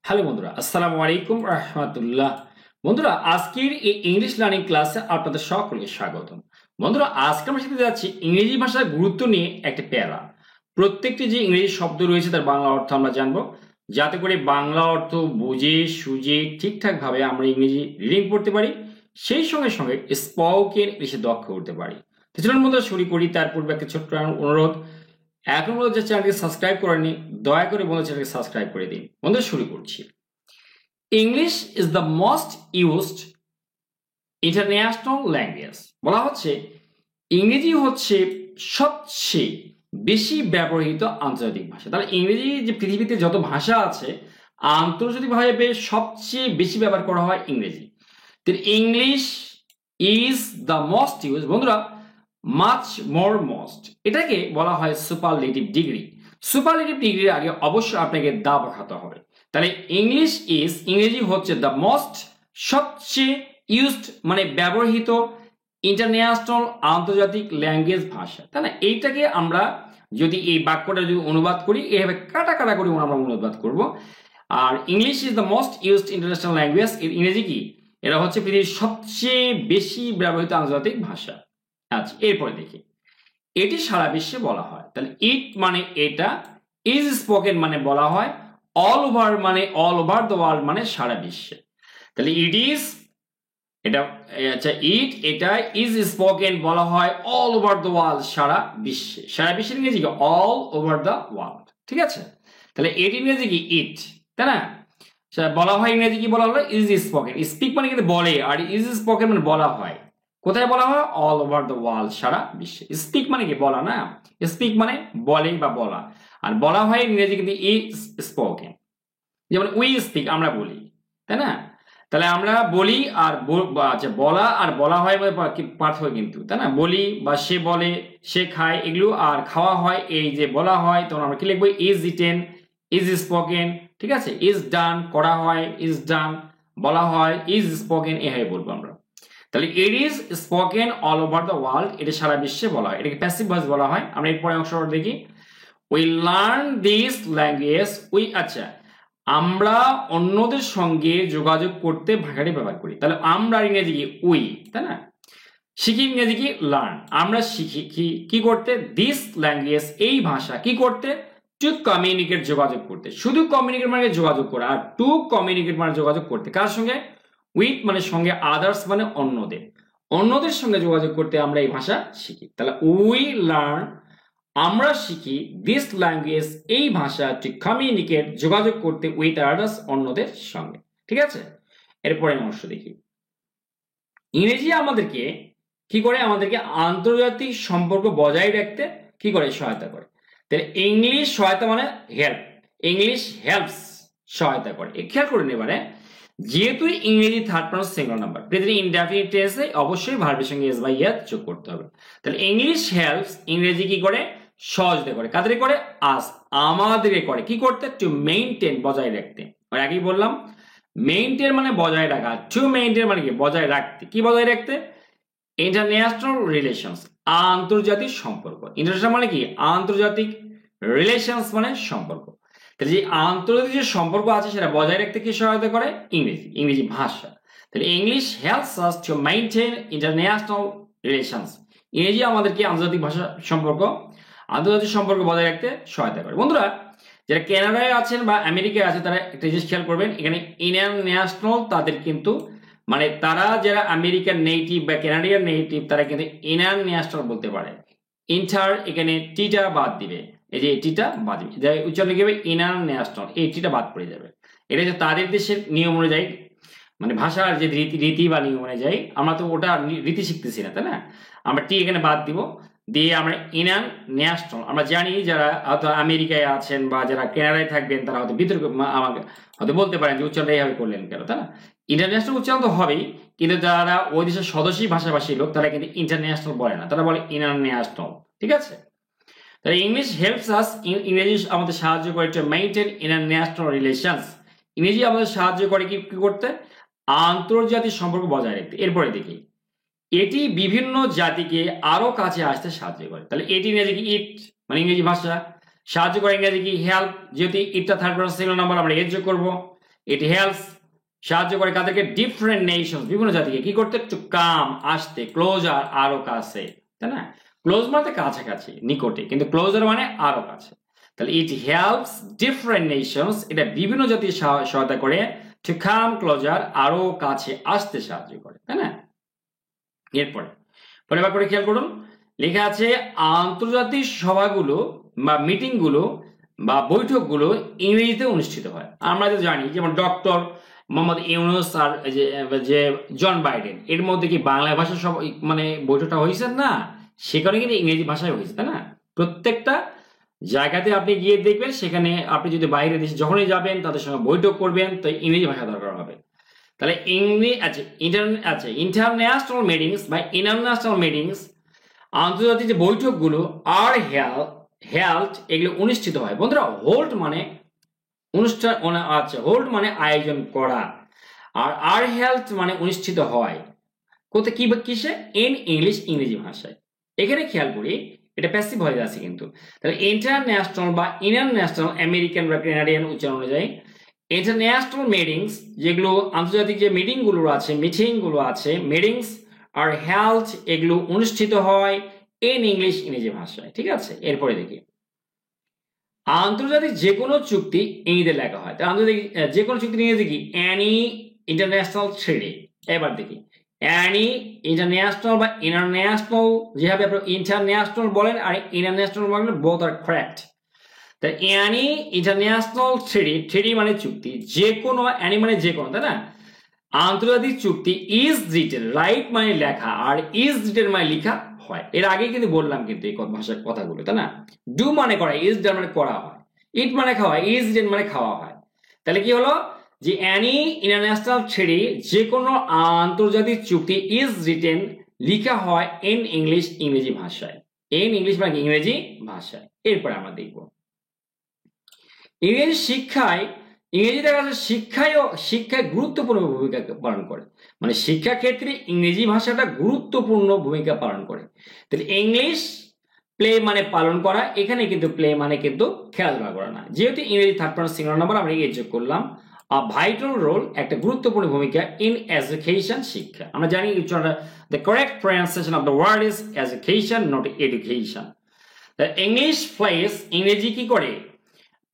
Hello বন্ধুরা, আসসালামু আলাইকুম রাহমাতুল্লাহ। বন্ধুরা, আজকের এই ইংলিশ লার্নিং ক্লাসে আপনাদের সকলকে স্বাগতম। বন্ধুরা, আজকে আমরা শিখতে যাচ্ছি ইংরেজি ভাষার গুরুত্ব নিয়ে একটা প্যারা। প্রত্যেকটি যে ইংরেজি শব্দ রয়েছে তার বাংলা অর্থ আমরা জানবো, যাতে করে বাংলা অর্থ বুঝে সুঝে ঠিকঠাকভাবে আমরা ইংরেজি রিডিং পড়তে পারি, সেই সঙ্গে সঙ্গে স্পোকেন ইংলিশে দক্ষ করতে পারি। তো চলুন বন্ধুরা শুরু করি। তার পূর্বে একটা ছোট্ট অনুরোধ, এখন পর্যন্ত যে চ্যানেলটি সাবস্ক্রাইব করেনি দয়া করে বন্ধু চ্যানেলকে সাবস্ক্রাইব করে দিন। বন্ধু শুরু করছি। English is the most used international language। বলা হচ্ছে ইংরেজি হচ্ছে সবচেয়ে বেশি ব্যবহৃত আন্তর্জাতিক ভাষা। তাহলে ইংরেজি যে পৃথিবীতে যত ভাষা আছে আন্তর্জাতিকভাবে সবচেয়ে বেশি ব্যবহার করা হয় ইংরেজি। English is the most use. বন্ধুরা, মাচ মোর মোস্ট এটাকে বলা হয় সুপারলেটিভ ডিগ্রি। সুপারলেটিভ ডিগ্রির আগে অবশ্যই আপনাকে দা বসাতে হবে। তাহলে ইংরেজি হচ্ছে দ্য মোস্ট সবচেয়ে ইউজড মানে ব্যবহৃত ইন্টারন্যাশনাল আন্তর্জাতিক ল্যাঙ্গুয়েজ ভাষা। তাই না? এইটাকে আমরা যদি এই বাক্যটা যদি অনুবাদ করি এইভাবে কাটা কাটা করে আমরা অনুবাদ করব। আর English is the most used international language, ইংরেজি কি? এটা হচ্ছে পৃথিবীর সবচেয়ে বেশি ব্যবহৃত আন্তর্জাতিক ভাষা। আচ্ছা, এরপরে দেখি এটি সারা বিশ্বে বলা হয়। তাহলে ইট মানে এটা, ইজ স্পোকেন মানে বলা হয়, অল ওভার মানে অল ওভার দ্য ওয়ার্ল্ড মানে সারা বিশ্বে। তাহলে ইট ইজ এটা, আচ্ছা ইট এটা, ইজ স্পোকেন বলা হয় অল ওভার দ্য ওয়ার্ল্ড সারা বিশ্বে। সারা বিশ্বের ইংরেজি কি? All over the world. ঠিক আছে? তাহলে এর ইংরেজি কি? ইট, তাই না? বলা হয় ইংরেজি কি বলা হলো? Is spoken. স্পিক মানে কিন্তু বলে, আর ইজ স্পোকেন মানে বলা হয়। কোথায় বলা হয়? অল ওভার দ্য ওয়ার্ল্ড সারা বিশ্বে। স্পিক মানে কি? বলা না? স্পিক মানে বলে বা বলা, আর বলা হয় ইংরেজি কিন্তু ইজ স্পোকেন। যেমন উই স্পিক আমরা বলি, তাই না? তাহলে আমরা বলি আর আচ্ছা বলা আর বলা হয় পার্থক্য কিন্তু, তাই না? বলি বা সে বলে, সে খায় এগুলো, আর খাওয়া হয় এই যে বলা হয়, তখন আমরা কি লিখবো? Is eaten, is spoken. ঠিক আছে? ইজ ডান করা হয়, ইজ ডান বলা হয়, ইজ স্পোকেন এভাবে বলবো আমরা। তাহলে it is spoken all over the world, এটা সারা বিশ্বে বলা হয়, এটাকে প্যাসিভ ভয়েস বলা হয়। আমরা এরপরে অংশটা দেখি। We learn this language we, আচ্ছা আমরা অন্যদের সঙ্গে যোগাযোগ করতে ভাষাটি ব্যবহার করি। তাহলে আমরা ইংরেজি কি? উই, তাই না? শিখি ইংরেজি কি? লার্ন। আমরা শিখি কি করতে? দিস ল্যাঙ্গুয়েজ এই ভাষা কি করতে? টু কমিউনিকেট যোগাযোগ করতে। শুধু কমিউনিকেট মানে যোগাযোগ করা, আর টু কমিউনিকেট মানে যোগাযোগ করতে কার সঙ্গে? উইথ মানে সঙ্গে, আদার্স মানে অন্যদের, অন্যদের সঙ্গে যোগাযোগ করতে আমরা এই ভাষা শিখি। তাহলে উই লার্ন আমরা শিখি দিস ল্যাঙ্গুয়েজ এই ভাষা টু কমিউনিকেট যোগাযোগ করতে উইথ আদার্স অন্যদের সঙ্গে। ঠিক আছে? এরপরে অংশ দেখি। ইংরেজি আমাদেরকে কি করে? আমাদেরকে আন্তর্জাতিক সম্পর্ক বজায় রাখতে কি করে? সহায়তা করে। তাহলে ইংলিশ সহায়তা মানে হেল্প, ইংলিশ হেল্পস সহায়তা করে। খেয়াল করে এবারে, যেহেতু ইংরেজি third person singular number, present indefinite টেন্সে অবশ্যই ভার্বের সঙ্গে এস বা ইয়াস যোগ করতে হবে। তাহলে ইংলিশ হেল্পস ইংরেজি কি করে? সহযোগিতা করে। কাদের করে? আস আমাদেরকে করে। কি করতে? টু মেইনটেইন বজায় রাখতে। আর আগেই বললাম মেইনটেইন মানে বজায় রাখা, টু মেইনটেইন মানে কি? বজায় রাখতে। কি বজায় রাখতে? ইন্টারন্যাশনাল রিলেশনস আন্তর্জাতিক সম্পর্ক। ইন্টারন্যাশনাল মানে কি? আন্তর্জাতিক, রিলেশনস মানে সম্পর্ক। তাহলে যে আন্তর্জাতিক যে সম্পর্ক আছে সেটা বজায় রাখতে কি সহায়তা করে? ইংরেজি ভাষা। তাহলে English helps us to maintain international relations. ইংরেজি আমাদেরকে আন্তর্জাতিক ভাষা সম্পর্ক, আন্তর্জাতিক সম্পর্ক বজায় রাখতে সহায়তা করে। বন্ধুরা, যারা কানাডায় আছেন বা আমেরিকায় আছে তারা একটা জিনিস খেয়াল করবেন, এখানে ইন্টারন্যাশনাল তাদের কিন্তু মানে তারা যারা আমেরিকান নেটিভ বা কানাডিয়ান নেটিভ তারা কিন্তু ইন্টারন্যাশনাল বলতে পারে। ইন্টার এখানে টিটা বাদ দিবে, এই যে টিটা বাদ দিবে, যাই উচ্চারণ কি হবে? ইন্টারন্যাশনাল, এই টিটা বাদ পড়ে যাবে। এটা হচ্ছে তাদের দেশের নিয়ম অনুযায়ী, মানে ভাষার যে রীতি বা নিয়ম অনুযায়ী। আমরা তো ওটা রীতি শিখতেছি না, তাই না? আমরা টি এখানে বাদ দিব, দিয়ে আমরা ইন্টারন্যাশনাল। আমরা জানি যারা হয়তো আমেরিকায় আছেন বা যারা কানাডায় থাকবেন তারা হয়তো বিতর্ক আমাকে হয়তো বলতে পারেন যে উচ্চারণটা এইভাবে করলেন কেন, তাই না? ইন্টারন্যাশনাল উচ্চারণ তো হবেই, কিন্তু যারা ওই দেশের স্বদেশী ভাষাভাষী লোক তারা কিন্তু ইন্টারন্যাশনাল বলে না, তারা বলে ইন্টারন্যাশনাল। ঠিক আছে? তাহলে ইংলিশ হেল্পস আস, ইংরেজি আমাদের সাহায্য করে টু মেইনটেইন ইন্টারন্যাশনাল রিলেশনস। ইংরেজি আমাদের সাহায্য করে কি করতে? আন্তর্জাতিক সম্পর্ক বজায় রাখতে। এরপরে দেখি, এটি বিভিন্ন জাতিকে আরো কাছে আসতে সাহায্য করে। তাহলে এটি ইংরেজি কি? ইট মানে ইংরেজি ভাষা। সাহায্য করে ইংরেজি কি? হেল্প। যেহেতু ইটটা থার্ড পারসন সিঙ্গুলার নাম্বার আমরা এর যোগ করবো। ইট হেল্পস সাহায্য করে কাদেরকে ডিফারেন্ট নেশনস বিভিন্ন জাতিকে কি করতে টু কাম আসতে ক্লোজার আরো কাছে তাই না ক্লোজ মানে কাছাকাছি নিকটে কিন্তু ক্লোজার মানে আরো কাছে তাহলে ইট হেল্পস ডিফারেন্ট নেশনস এটা বিভিন্ন জাতির সহায়তা করে টু কাম ক্লোজার আরো কাছে আসতে সাহায্য করে তাই না এরপরে পরে করে খেয়াল করুন লেখা আছে আন্তর্জাতিক সভাগুলো বা মিটিংগুলো বা বৈঠকগুলো ইংরেজিতে অনুষ্ঠিত হয় আমরা তো জানি যেমন ডক্টর মোহাম্মদ ইউনুস আর যে জন বাইডেন এর মধ্যে কি বাংলা ভাষা সব মানে বৈঠকটা হয়েছে না সেখানে কিন্তু ইংরেজি ভাষায় হয়েছে তাই না প্রত্যেকটা জায়গাতে আপনি গিয়ে দেখবেন সেখানে আপনি যদি বাইরে দেশে যখনই যাবেন তাদের সঙ্গে বৈঠক করবেন তো ইংরেজি ভাষা দরকার হবে তাহলে ইন্টারন্যাশনাল মিটিংস বা ইন্টারন্যাশনাল মিটিংস আন্তর্জাতিক যে বৈঠকগুলো আর হেল্ড এগুলো অনুষ্ঠিত হয় বন্ধুরা হোল্ড মানে অনুষ্ঠান হোল্ড মানে আয়োজন করা আর হেল্ড মানে অনুষ্ঠিত হয় কোথায় কি কিসে ইন ইংলিশ ইংরেজি ভাষায় এখানে খেয়াল করি এটা প্যাসিভ হয়ে আছে কিন্তু তাহলে ইন্টারন্যাশনাল বা ইন্টারন্যাশনাল আমেরিকান বা কানাডিয়ান উচ্চারণ অনুযায়ী ইন্টারন্যাশনাল মিটিংস যেগুলো আন্তর্জাতিক যে মিটিংগুলো আছে মিটিংস আর হেল্ড এগুলো অনুষ্ঠিত হয় ইন ইংলিশ ইংরেজি ভাষায় ঠিক আছে এরপরে দেখি আন্তর্জাতিক যে কোনো চুক্তি ইংরেজিতে লেখা হয় আন্তর্জাতিক যে কোনো চুক্তি ইংরেজি কি অ্যানি ইন্টারন্যাশনাল ট্রেডে এবার দেখি অ্যানি ইন্টারন্যাশনাল বা ইন্টারন্যাশনাল যেভাবে আপনি ইন্টারন্যাশনাল বলেন আর ইন্টারন্যাশনাল বলেন বোথ আর কারেক্ট তা অ্যানি ইন্টারন্যাশনাল ট্রেডি মানে চুক্তি যে কোনো অ্যানি মানে যে কোনো তাই না আন্তর্জাতিক চুক্তি ইজ রিটেন রাইট মানে লেখা আর ইজ রিটেন মানে লেখা হয় এর আগে কিন্তু বললাম কিন্তু এই ভাষার কথাগুলো তাই না ডু মানে করা ইজ ডান মানে করা হয় ইট মানে খাওয়া ইজ রিটেন মানে খাওয়া হয় তাহলে কি হলো যে অ্যানি ইন্টারন্যাশনাল ট্রেডি যে কোনো আন্তর্জাতিক চুক্তি ইজ রিটেন লেখা হয় ইন ইংলিশ ইংরেজি ভাষায় ইন ইংলিশ মানে ইংরেজি ভাষায় এরপরে আমরা দেখব ইংরেজি ইংরেজি দেখা যাচ্ছে শিক্ষায় গুরুত্বপূর্ণ ভূমিকা পালন করে মানে শিক্ষা ক্ষেত্রে ইংরেজি ভাষাটা গুরুত্বপূর্ণ ভূমিকা পালন করে তাহলে ইংলিশ প্লে মানে পালন করা এখানে কিন্তু প্লে মানে কিন্তু খেলাধুলা করা না যেহেতু ইংরেজি থার্ড পারসন সিঙ্গুলার নাম্বার আমরা যোগ করলাম a vital role একটা গুরুত্বপূর্ণ ভূমিকা in education শিক্ষা আমরা জানি the correct pronunciation of the word is education not education the English plays ইংরেজি কি করে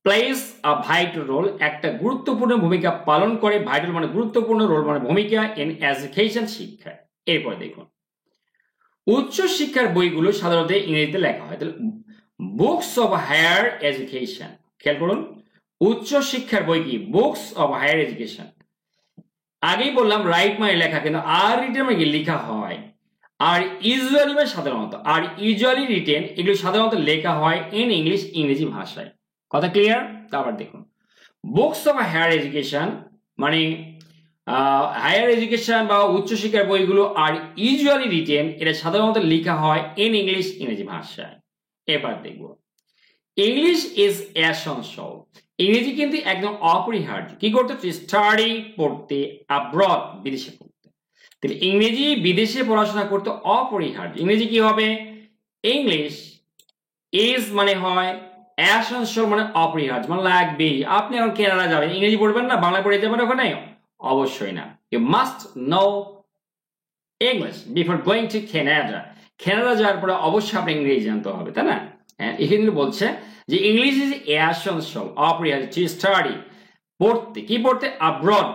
plays a vital role একটা গুরুত্বপূর্ণ ভূমিকা পালন করে vital মানে গুরুত্বপূর্ণ রোল মানে ভূমিকা in education শিক্ষা এরপর দেখুন উচ্চ শিক্ষার বইগুলো সাধারণত ইংরেজিতে লেখা হয় তাহলে বুকস অফ হায়ার এডুকেশন খেয়াল করুন উচ্চ শিক্ষার বই কি বুকস অফ হায়ার এডুকেশন আগেই বললাম রাইট মানে লেখা কিন্তু আর রিটেন মানে লেখা হয় আর ইউজুয়ালি মানে সাধারণত আর ইউজুয়ালি রিটেন এগুলো সাধারণত লেখা হয় ইন ইংলিশ ইংরেজি ভাষায় কথা ক্লিয়ার তারপর দেখুন বুকস অফ হায়ার এডুকেশন মানে হায়ার এডুকেশন বা উচ্চশিক্ষার বইগুলো আর ইউজুয়ালি রিটেন এটা সাধারণত লেখা হয় ইন ইংলিশ ইংরেজি ভাষায় এবার দেখব ইংলিশ ইজ এসেনশিয়াল ইংরেজি কিন্তু একদম অপরিহার্য কি করতে স্টাডি পড়তে অ্যাব্রড বিদেশে পড়তে তাহলে ইংরেজি বিদেশে পড়াশোনা করতে অপরিহার্য ইংরেজি কি হবে ইংলিশ ইজ মানে হয় এসেনশিয়াল মানে অপরিহার্য মানে লাগবে আপনি এখন কানাডা যাবেন ইংরেজি পড়বেন না বাংলা পড়ে যাবেন ওখানে অবশ্যই না you must know English before going to Canada যাওয়ার পরে অবশ্যই আপনি ইংরেজি জানতে হবে তাই না এখানে বলছে যে ইংলিশ ইজ এসেনশিয়াল অপরিহার্য টু স্টাডি পড়তে কি পড়তে অ্যাব্রড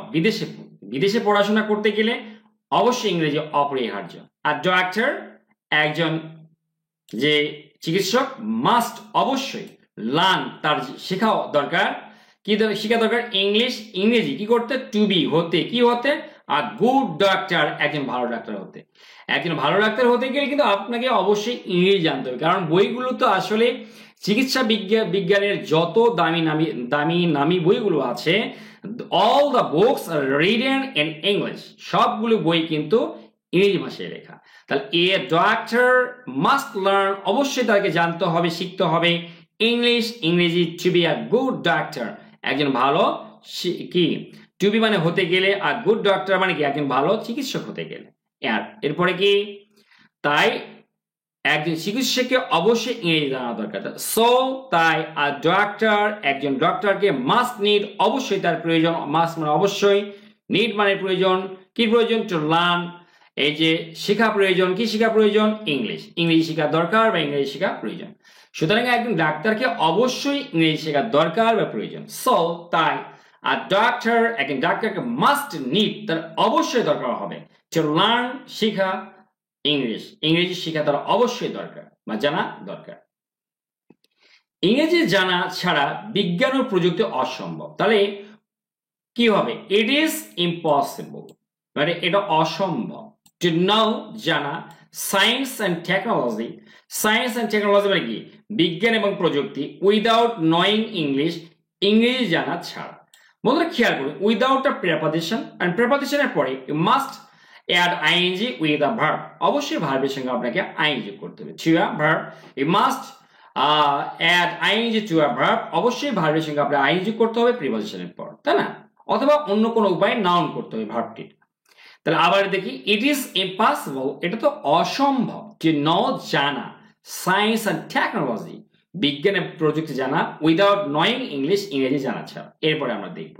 বিদেশে পড়াশোনা করতে গেলে অবশ্যই ইংরেজি অপরিহার্য আর ডক্টর একজন যে চিকিৎসক মাস্ট অবশ্যই লার্ন তার শেখা দরকার কি শেখা দরকার ইংরেজি কি করতে টু বি হতে কি হতে আর গুড ডক্টর একজন ভালো ডাক্তার হতে একজন ভালো ডাক্তার হতে গেলে কিন্তু আপনাকে অবশ্যই ইংরেজি জানতে হবে কারণ বইগুলো তো আসলে চিকিৎসা বিজ্ঞানের যত দামি নামি বইগুলো আছে all the books are written in English সবগুলো বই কিন্তু ইংরেজি ভাষায় লেখা তাহলে এ ডক্টর মাস্ট লার্ন অবশ্যই তাকে জানতে হবে শিখতে হবে ইংরেজি to be a good doctor একজন ভালো কি টু বি মানে হতে গেলে আর গুড ডক্টর মানে কি একজন ভালো চিকিৎসক হতে গেলে এরপরে কি তাই একজন চিকিৎসককে অবশ্যই ইংরেজি জানা দরকার। সো তাই ডক্টর, একজন ডক্টরকে মাস্ট নিড, অবশ্যই তার প্রয়োজন, মাস্ট মানে অবশ্যই, নিড মানে প্রয়োজন, কি প্রয়োজন, টু লার্ন, এই যে শেখা প্রয়োজন, কি শেখা প্রয়োজন, ইংলিশ, ইংরেজি শেখা দরকার বা ইংরেজি শেখা প্রয়োজন। সুতরাং একজন ডাক্তারকে অবশ্যই ইংরেজি শেখা দরকার বা প্রয়োজন। সো তাই ডক্টর, একজন ডাক্তারকে মাস্ট নিড, তার অবশ্যই দরকার হবে, টু লার্ন, শেখা ইংলিশ, ইংরেজি শেখা তার অবশ্যই দরকার বা জানা দরকার। ইংরেজি জানা ছাড়া বিজ্ঞান ও প্রযুক্তি অসম্ভব। তাহলে কি হবে, ইট ইজ ইম্পসিবল, মানে এটা অসম্ভব। টু নো জানা, science and technology, science and technology মানে কি, বিজ্ঞান এবং প্রযুক্তি, উইদাউট নোয়িং ইংলিশ, ইংরেজি জানা ছাড়া। বন্ধুরা খেয়াল করুন, উইদাউট আ প্রেপোজিশন, এন্ড প্রেপোজিশনের পরে you must add ING with a verb, অবশ্যই ভার্বের সঙ্গে আপনাকে আইএনজি করতে হবে, to a verb, you must add ING to a verb, অবশ্যই ভার্বের সঙ্গে আপনাকে আইএনজি করতে হবে প্রিপোজিশনের পর, তাই না, অথবা অন্য কোনো উপায়ে নাউন করতে হবে ভার্বটির। তাহলে আবার দেখি, ইট ইজ ইম্পসিবল, এটা তো অসম্ভব, টু নো জানা, সায়েন্স অ্যান্ড টেকনোলজি, বিজ্ঞান এবং প্রযুক্তি জানা, উইদাউট নোয়িং ইংলিশ, ইংরেজি জানা ছাড়া। এরপরে আমরা দেখব,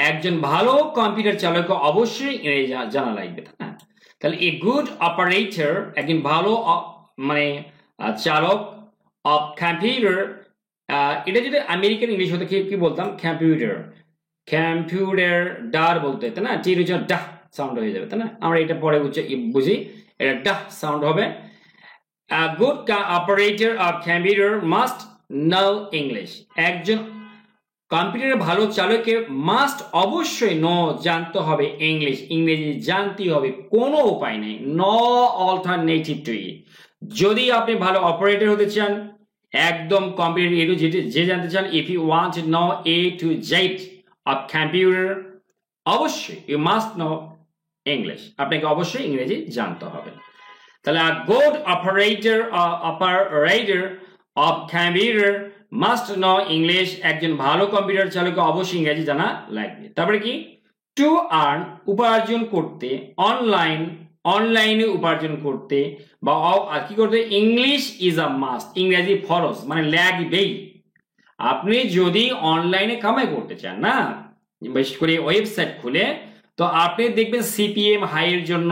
একজন ভালো কম্পিউটার চালককে অবশ্যই ইংরেজি জানা লাগবে, তাই না। তাহলে এ গুড অপারেটর, একজন ভালো মানে চালক অফ কম্পিউটার, এটা যদি আমেরিকান ইংলিশ হতো কি বলতাম, কম্পিউটার, কম্পিউটার ডার বলতে, তাই না, টির উচ্চারণ ডাহ সাউন্ড হয়ে যাবে, তাই না, আমরা এটা পরে বুঝি, এটা ডাহ সাউন্ড হবে। A good operator of computer must know English, একজন কম্পিউটারের ভালো চালককে মাস্ট অবশ্যই জানতে হবে ইংলিশ, ইংরেজি জানতে হবে, কোনো উপায় নেই, নো অল্টারনেটিভ টু ইট। যদি আপনি ভালো অপারেটর হতে চান, একদম কম্পিউটার এ টু জেড যে জানতে চান, if you want to know A to Z of computer, অবশ্যই ইউ মাস্ট নো ইংলিশ, আপনাকে অবশ্যই ইংরেজি জানতে হবে। তাহলে a good operator of computer must know English, একজন ভালো কম্পিউটার চালককে অবশ্যই ইংরেজি জানা লাগবে। তারপরে কি, টু আর্ন, উপার্জন করতে, অনলাইনে উপার্জন করতে, বা কি করতে, ইংলিশ ইজ আ মাস্ট, ইংরেজি ফরজ মানে লাগবেই। আপনি যদি অনলাইনে কামাই করতে চান না, বিশেষ করে ওয়েবসাইট খুলে, তো আপনি দেখবেন সিপিএম হাইয়ের জন্য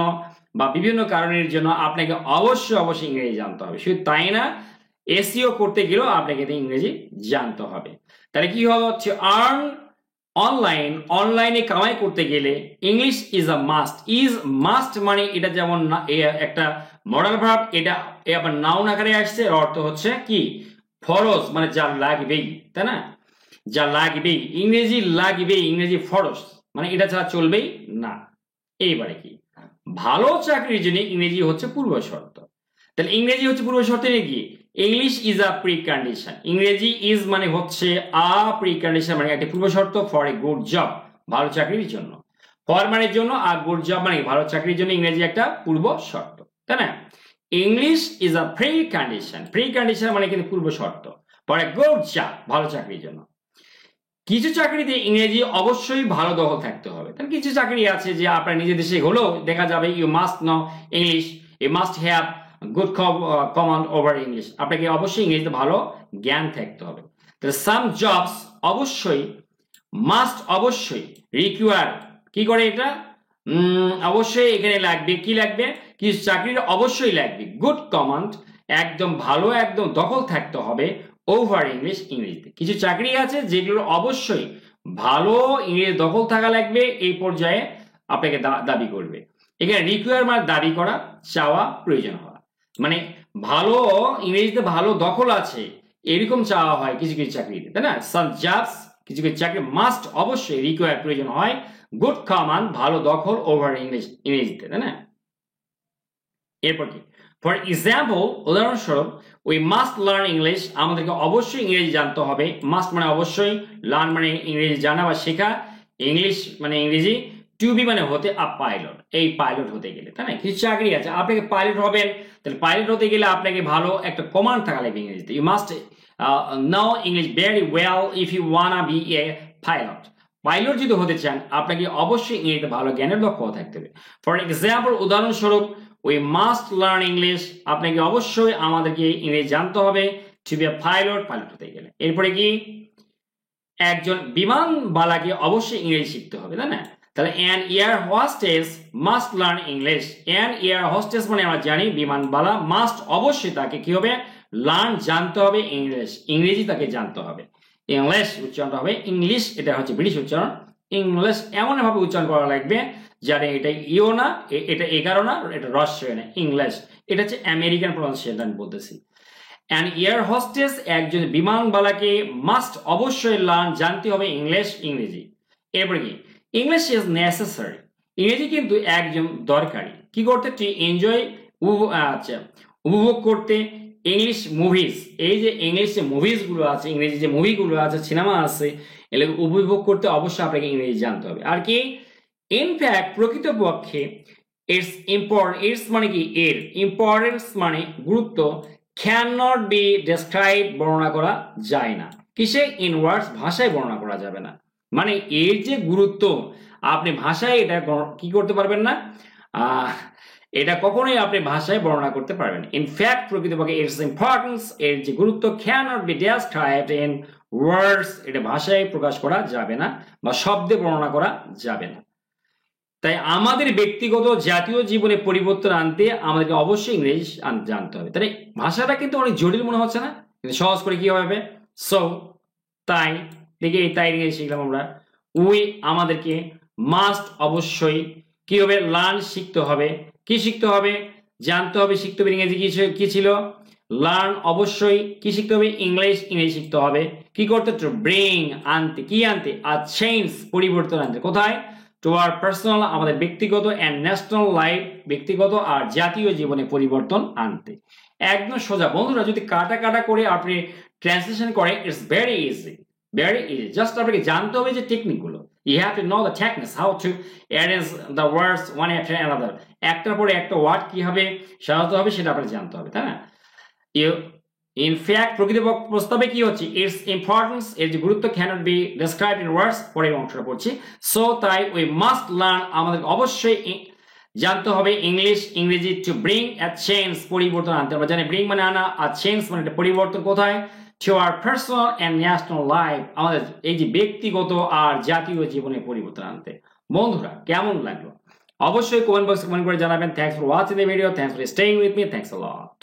বা বিভিন্ন কারণের জন্য আপনাকে অবশ্যই ইংরেজি জানতে হবে। শুধু তাই না, এসইও করতে গেলেও আপনাকে ইংরেজি জানতে হবে। তাহলে কি হচ্ছে, আর্ন অনলাইনে কামাই করতে গেলে English is a must, is must মানে এটা যেমন একটা মডাল ভার্ব, এটা আবার নাউন আকারে আসছে, এর অর্থ হচ্ছে কি, ফরজ মানে যা লাগবেই, তাই না, যা লাগবেই, ইংরেজি লাগবেই, ইংরেজি ফরজ মানে এটা ছাড়া চলবেই না। এইবারে কি, ভালো চাকরির জন্য ইংরেজি হচ্ছে পূর্ব শর্ত। তাহলে ইংরেজি হচ্ছে পূর্ব শর্ত কি, English is a pre condition, ইংরেজি ইজ মানে হচ্ছে আ প্রি কন্ডিশন মানে একটা পূর্ব শর্ত ফর এ গুড জব, ভালো চাকরির জন্য, ফর মানে জন্য, আর গুড জব মানে ভালো চাকরির জন্য ইংরেজি একটা পূর্ব শর্ত, তাই না। English is a pre condition মানে কিন্তু পূর্ব শর্ত ফর এ গুড জব, ভালো চাকরির জন্য। কিছু চাকরিতে ইংরেজি অবশ্যই ভালো দখল থাকতে হবে। তাহলে কিছু চাকরি আছে যে আপনার নিজের দেশে হলেও দেখা যাবে you must know English, you must have good command over English, আপনাকে অবশ্যই ইংরেজিতে ভালো জ্ঞান থাকতে হবে। তাহলে সাম জবস অবশ্যই, মাস্ট অবশ্যই, রিকোয়ার কি করে এটা, অবশ্যই এখানে লাগবে, কি লাগবে, কিছু চাকরির অবশ্যই লাগবে গুড কমান্ড, একদম ভালো একদম দখল থাকতে হবে ওভার ইংলিশ, ইংরেজিতে। কিছু চাকরি আছে যেগুলোর অবশ্যই ভালো ইংরেজি দখল থাকা লাগবে, এই পর্যায়ে আপনাকে দাবি করবে। এখানে রিকোয়ার মানে দাবি করা, চাওয়া, প্রয়োজন হওয়া, মানে ভালো ইংরেজিতে ভালো দখল আছে এরকম চাওয়া হয় কিছু কিছু চাকরিতে, তাই না। সাম জবস, কিছু কিছু চাকরি মাস্ট অবশ্যই, রিকোয়ার প্রয়োজন হয়, গুড কমান্ড ভালো দখল, ওভার ইংলিশ ইংরেজিতে, তাই না। এরপর কি, ফর এক্সাম্পল উদাহরণস্বরূপ, উই মাস্ট লার্ন ইংলিশ, আমাদেরকে অবশ্যই ইংরেজি জানতে হবে, মাস্ট মানে অবশ্যই, লার্ন মানে ইংরেজি জানা বা শেখা, ইংলিশ মানে ইংরেজি, টু বি মানে হতে, আ পাইলট, এই পাইলট হতে গেলে, তাই না। কিছু চাকরি আছে আপনাকে পাইলট হবেন, তাহলে পাইলট হতে গেলে আপনাকে ভালো একটা কমান্ড থাকা লাগবে ইংরেজিতে, you must know English very well if you wanna be a pilot. Pilot যদি হতে চান আপনাকে অবশ্যই ইংরেজিতে ভালো জ্ঞানের দক্ষতা থাকতে হবে। ফর এক্সাম্পল উদাহরণস্বরূপ, উই মাস্ট লার্ন ইংলিশ, আপনাকে অবশ্যই আমাদেরকে ইংরেজি জানতে হবে two B a pilot, pilot হতে গেলে। এরপরে কি একজন বিমানবালাকে অবশ্যই ইংরেজি শিখতে হবে, তাই না? তাহলে an air hostess must learn English. An air hostess মানে আমরা জানি বিমানবালা, মাস্ট অবশ্যই তাকে কি হবে লার্ন জানতে হবে ইংলিশ, ইংরেজি তাকে জানতে হবে। ইংলিশ উচ্চারণটা হবে ইংলিশ, এটা হচ্ছে ব্রিটিশ উচ্চারণ। ইংলিশ এমন ভাবে উচ্চারণ করা লাগবে যাতে এটা ইও না, এটা এগারো না, এটা রস্বই না, ইংলিশ। এটা হচ্ছে আমেরিকান প্রনাউন্সিয়েশন আমি বলতেছি। অ্যান এয়ার হোস্টেস একজন বিমানবালাকে মাস্ট অবশ্যই লার্ন জানতে হবে ইংলিশ, ইংরেজি। এরপরে কি ইংলিশ ইজ নেসেসারি, ইংরেজি কিন্তু একজন দরকারি। কি করতে? টু এনজয়, আচ্ছা উপভোগ করতে ইংলিশ মুভিজ, এই যে ইংলিশ যে মুভিজ গুলো আছে, ইংরেজি যে মুভিগুলো আছে, সিনেমা আছে, এগুলো উপভোগ করতে অবশ্যই আপনাকে ইংরেজি জানতে হবে। আর কি ইনফ্যাক্ট প্রকৃতপক্ষে ইটস ইম্পর্টেন্ট, ইটস মানে কি এর ইম্পর্টেন্স মানে গুরুত্ব, ক্যান নট বি ডেসক্রাইব বর্ণনা করা যায় না। কিসে? ইন ওয়ার্ডস, ভাষায় বর্ণনা করা যাবে না। মানে এর যে গুরুত্ব আপনি ভাষায় এটা কি করতে পারবেন না, এটা কখনোই আপনি ভাষায় বর্ণনা করতে পারবেন। ইনফ্যাক্ট প্রকৃতপক্ষে ইটস ইম্পর্টেন্স, এর যে গুরুত্ব, can not be described in words, এটা ভাষায় প্রকাশ করা যাবে না বা শব্দে বর্ণনা করা যাবে না। তাই আমাদের ব্যক্তিগত জাতীয় জীবনে পরিবর্তন আনতে আমাদেরকে অবশ্যই ইংরেজি জানতে হবে। তাই ভাষাটা কিন্তু অনেক জটিল মনে হচ্ছে না, কিন্তু সহজ করে কি হবে? সো তাই দেখি এই তাই ইংরেজি শিখলাম আমরা। উই আমাদেরকে মাস্ট অবশ্যই কি হবে লার্ন শিখতে হবে। কি শিখতে হবে? জানতে হবে, শিখতে হবে। ইংরেজি কি ছিল? লার্ন অবশ্যই কি শিখতে হবে? ইংলিশ, ইংরেজি শিখতে হবে। কি করতে? টু ব্রিং আনতে, কি আনতে? আ চেঞ্জ, পরিবর্তন আনতে। কোথায়? টু আর পার্সোনাল, আমাদের ব্যক্তিগত, অ্যান্ড ন্যাশনাল লাইফ, ব্যক্তিগত আর জাতীয় জীবনে পরিবর্তন আনতে। একদম সোজা বন্ধুরা, যদি কাটা কাটা করে আপনি ট্রান্সলেশন করেন, it's very easy, very easy. Just আপনাকে জানতে হবে যে টেকনিক গুলো। You have to know the techniques, how to arrange the words one after another. একটার পরে একটা ওয়ার্ড কিভাবে সাজাতে হবে সেটা আপনাকে জানতে হবে, তাই না? ইনফ্যাক্ট প্রকৃত প্রস্তাবে কি হচ্ছে? ইটস ইম্পর্টেন্স, এর যে গুরুত্ব, cannot be described in words, পরের অংশটা পড়ছি। সো তাই উই মাস্ট লার্ন, আমাদের অবশ্যই জানতে হবে ইংলিশ, ইংরেজি, টু ব্রিং আ চেঞ্জ, পরিবর্তন আনতে। আমরা জানি ব্রিং মানে আনা, আর চেঞ্জ মানে একটা পরিবর্তন। কোথায়? To our personal and national life, আমাদের এই যে ব্যক্তিগত আর জাতীয় জীবনে পরিবর্তন আনতে। বন্ধুরা কেমন লাগলো অবশ্যই কমেন্ট বক্সে কমেন্ট করে জানাবেন। Thanks for watching the video, thanks for staying with me, thanks a lot.